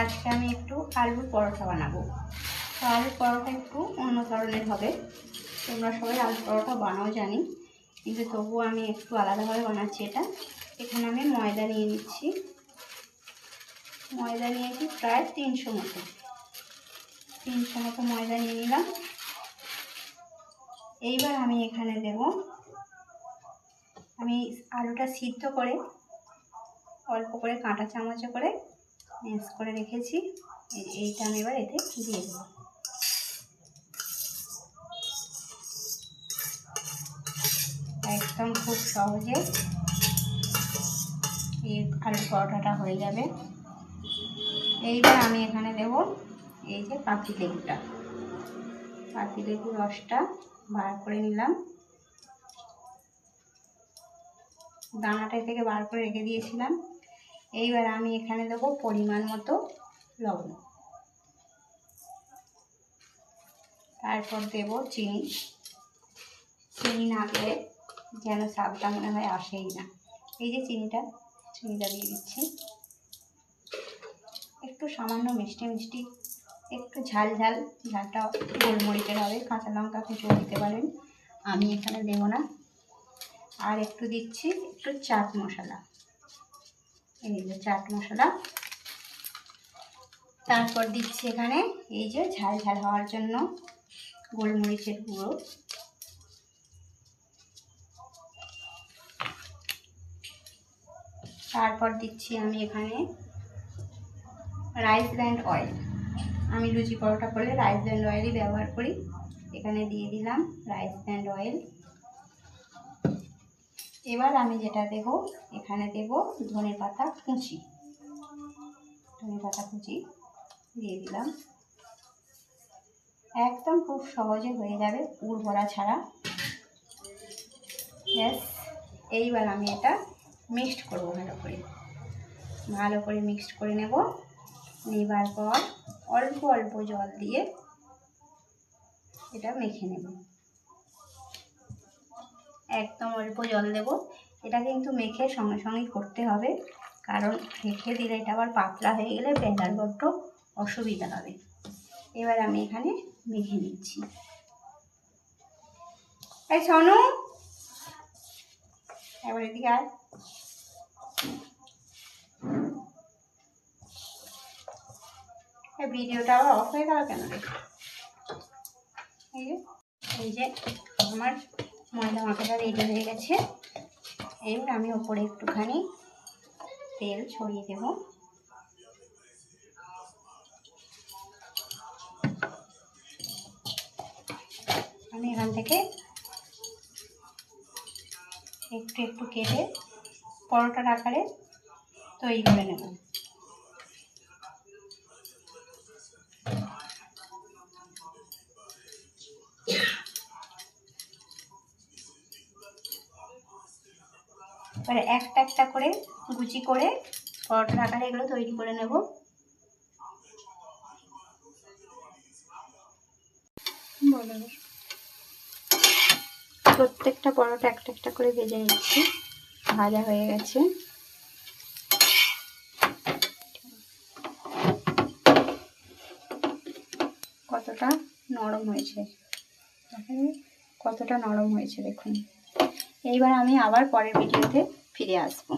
আজকে আমি একটু আলুর পরোটা বানাবো। তো আলুর পরোটা একটু অন্য ধরনের হবে। তোমরা সবাই আলুর পরোটা বানাও জানি, কিন্তু তবুও আমি একটু আলাদাভাবে বানাচ্ছি এটা। এখানে আমি ময়দা নিয়ে নিচ্ছি। ময়দা নিয়েছি প্রায় 300 মতো ময়দা নিয়ে নিলাম। এইবার আমি এখানে দেব, আমি আলুটা সিদ্ধ করে অল্প করে কাঁটা চামচে করে ম্যাশ করে রেখেছি। এইটা আমি এবার এতে দিয়ে দেবো। একদম খুব সহজে এই আলুর পরোটাটা হয়ে যাবে। এইবার আমি এখানে দেব এই যে পাতিলেবুটা, পাতিলেবুর রসটা বার করে নিলাম। দানাটা থেকে বার করে রেখে দিয়েছিলাম। এইবার আমি এখানে দেব পরিমাণ মতো লবণ, তারপর দেব চিনি। চিনি না দিলে যেন স্বাদটা মনে হয় আসেই না। এই যে চিনিটা দিয়ে দিচ্ছি। একটু সামান্য মিষ্টি একটু ঝালটা গোলমরিচের হবে, কাঁচা লঙ্কা কুচো দিতে পারেন, আমি এখানে দেব না। আর একটু দিচ্ছি একটু চাট মশলা, এই যে চাট মশলা। তারপর দিচ্ছি এখানে এই যে ঝাল হওয়ার জন্য গোলমরিচের গুঁড়ো। তারপর দিচ্ছি আমি এখানে রাইস ব্র্যান্ড অয়েল। আমি লুচি পরোটা করলে রাইস ব্র্যান্ড অয়েলই ব্যবহার করি। এখানে দিয়ে দিলাম রাইস ব্র্যান্ড অয়েল। এবার আমি যেটা দেব, এখানে দেব ধনেপাতা কুচি দিয়ে দিলাম। একদম খুব সহজে হয়ে যাবে, পুর ভরা ছাড়া। ব্যাস, এইবার আমি এটা মিক্সড করবো ভালো করে মিক্সড করে নেব। নেবার পর অল্প অল্প জল দিয়ে এটা মেখে নেব। একদম অল্প জল দেব। এটা কিন্তু মেখে সঙ্গে সঙ্গেই করতে হবে, কারণ রেখে দিলে এটা আবার পাতলা হয়ে গেলে বেলার বড্ড অসুবিধা হবে। এবার আমি এখানে মেখে নিচ্ছি। এই সোনু, এবার এদিকে আয়। ভিডিওটা আবার অফ হয়ে গেল কেন রে? এই যে আমার ময়দা মাখাটা রেডি হয়ে গেছে। এবার আমি ওপরে একটুখানি তেল ছড়িয়ে দেব। আমি এখান থেকে একটু একটু কেটে পরোটার আকারে তৈরি করে নেব। এবারে একটা একটা করে কুচি করে পরোটার আকারে এগুলো তৈরি করে নেব। প্রত্যেকটা পরোটা একটা একটা করে ভেজে নিচ্ছি। ভাজা হয়ে গেছে। কতটা নরম হয়েছে দেখুন। এইবার আমি আবার পরের ভিডিওতে ফিরে আসবো।